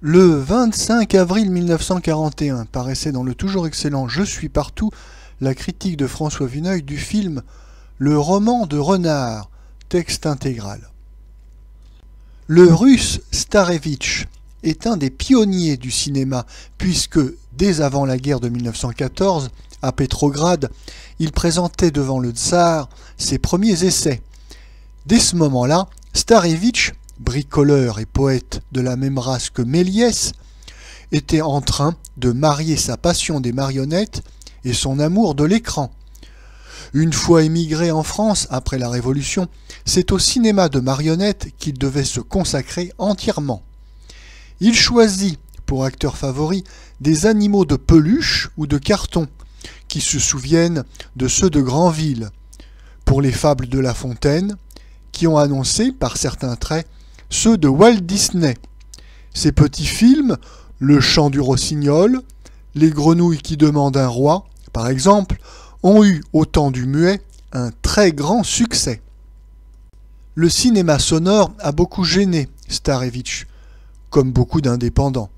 Le 25 avril 1941 paraissait dans le toujours excellent Je suis partout la critique de François Vuneuil du film Le roman de Renard, texte intégral. Le Russe Starevitch est un des pionniers du cinéma puisque, dès avant la guerre de 1914, à Pétrograd, il présentait devant le tsar ses premiers essais. Dès ce moment-là, Starevitch, bricoleur et poète de la même race que Méliès, était en train de marier sa passion des marionnettes et son amour de l'écran. Une fois émigré en France après la Révolution, c'est au cinéma de marionnettes qu'il devait se consacrer entièrement. Il choisit pour acteurs favoris des animaux de peluche ou de carton qui se souviennent de ceux de Granville, pour les fables de La Fontaine, qui ont annoncé, par certains traits, ceux de Walt Disney. Ces petits films, Le chant du rossignol, Les grenouilles qui demandent un roi, par exemple, ont eu, au temps du muet, un très grand succès. Le cinéma sonore a beaucoup gêné Starevitch, comme beaucoup d'indépendants.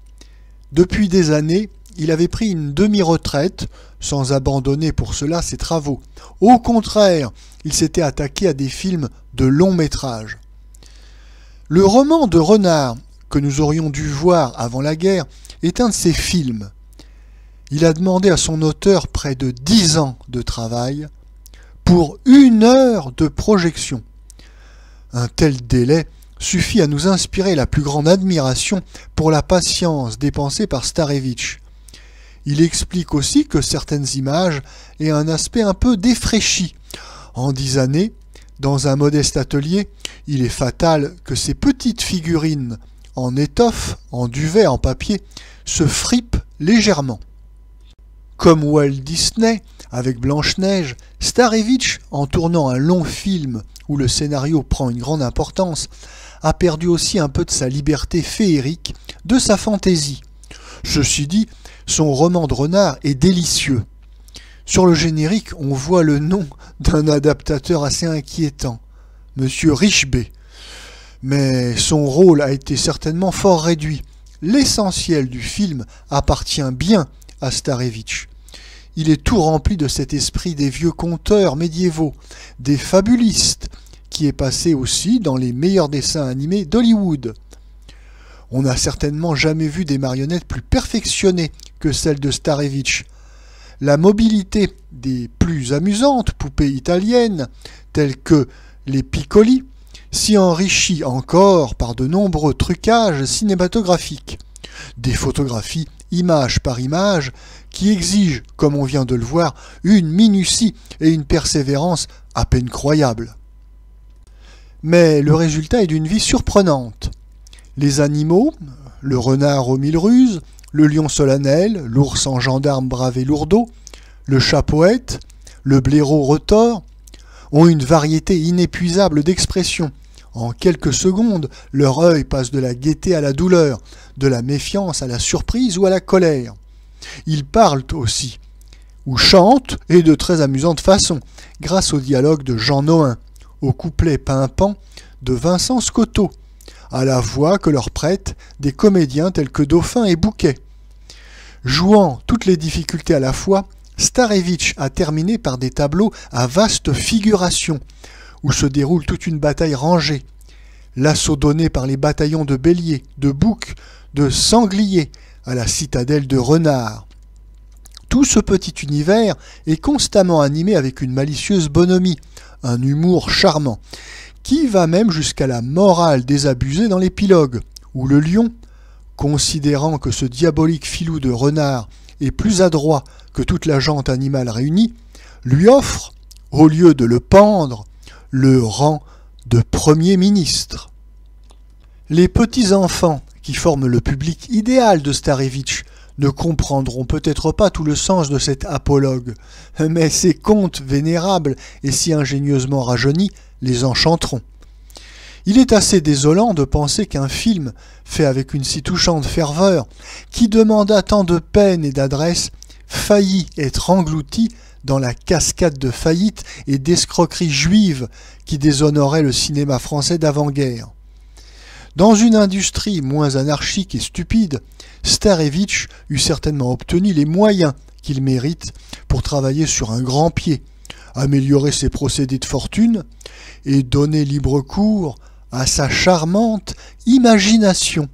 Depuis des années, il avait pris une demi-retraite, sans abandonner pour cela ses travaux. Au contraire, il s'était attaqué à des films de long métrage. Le roman de Renard, que nous aurions dû voir avant la guerre, est un de ces films. Il a demandé à son auteur près de 10 ans de travail pour 1 heure de projection. Un tel délai suffit à nous inspirer la plus grande admiration pour la patience dépensée par Starevitch. Il explique aussi que certaines images aient un aspect un peu défraîchi. En 10 années, dans un modeste atelier, il est fatal que ces petites figurines en étoffe, en duvet, en papier, se fripent légèrement. Comme Walt Disney, avec Blanche-Neige, Starevitch, en tournant un long film où le scénario prend une grande importance, a perdu aussi un peu de sa liberté féerique, de sa fantaisie. Ceci dit, son roman de Renard est délicieux. Sur le générique, on voit le nom d'un adaptateur assez inquiétant, Monsieur Richebé. Mais son rôle a été certainement fort réduit. L'essentiel du film appartient bien à Starevitch. Il est tout rempli de cet esprit des vieux conteurs médiévaux, des fabulistes, qui est passé aussi dans les meilleurs dessins animés d'Hollywood. On n'a certainement jamais vu des marionnettes plus perfectionnées que celles de Starevitch. La mobilité des plus amusantes poupées italiennes, telles que les Piccoli, s'y enrichit encore par de nombreux trucages cinématographiques. Des photographies image par image qui exigent, comme on vient de le voir, une minutie et une persévérance à peine croyables. Mais le résultat est d'une vie surprenante. Les animaux, le renard aux 1000 ruses, le lion solennel, l'ours en gendarme brave et lourdeau, le chat poète, le blaireau retors, ont une variété inépuisable d'expressions. En quelques secondes, leur œil passe de la gaieté à la douleur, de la méfiance à la surprise ou à la colère. Ils parlent aussi, ou chantent, et de très amusante façon, grâce au dialogue de Jean Nohain, au couplet pimpant de Vincent Scotto, à la voix que leur prêtent des comédiens tels que Dauphin et Bouquet. Jouant toutes les difficultés à la fois, Starevitch a terminé par des tableaux à vaste figuration, où se déroule toute une bataille rangée. L'assaut donné par les bataillons de béliers, de boucs, de sangliers à la citadelle de renards. Tout ce petit univers est constamment animé avec une malicieuse bonhomie, un humour charmant, qui va même jusqu'à la morale désabusée dans l'épilogue, où le lion, considérant que ce diabolique filou de renard est plus adroit que toute la gente animale réunie, lui offre, au lieu de le pendre, le rang de Premier ministre. Les petits-enfants, qui forment le public idéal de Starevitch, ne comprendront peut-être pas tout le sens de cet apologue, mais ces contes vénérables et si ingénieusement rajeunis les enchanteront. Il est assez désolant de penser qu'un film, fait avec une si touchante ferveur, qui demanda tant de peine et d'adresse, faillit être englouti dans la cascade de faillites et d'escroqueries juives qui déshonoraient le cinéma français d'avant-guerre. Dans une industrie moins anarchique et stupide, Starevich eût certainement obtenu les moyens qu'il mérite pour travailler sur un grand pied, améliorer ses procédés de fortune et donner libre cours à sa charmante imagination.